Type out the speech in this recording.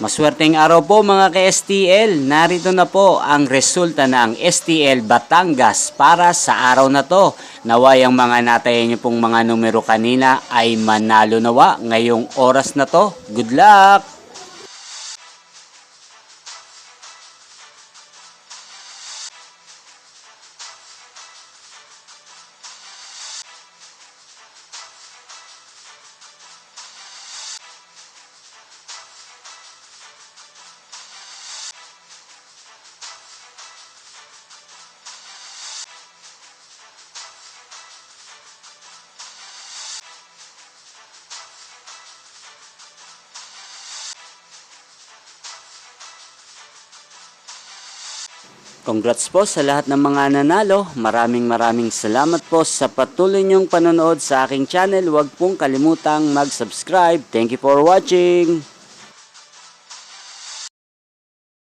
Maswerteng araw po mga ka-STL. Narito na po ang resulta ng STL Batangas para sa araw na to. Naway ang mga natayan niyo pong mga numero kanina ay manalo nawa ngayong oras na to. Good luck! Congrats po sa lahat ng mga nanalo. Maraming salamat po sa patuloy niyong panonood sa aking channel. Huwag pong kalimutang mag-subscribe. Thank you for watching.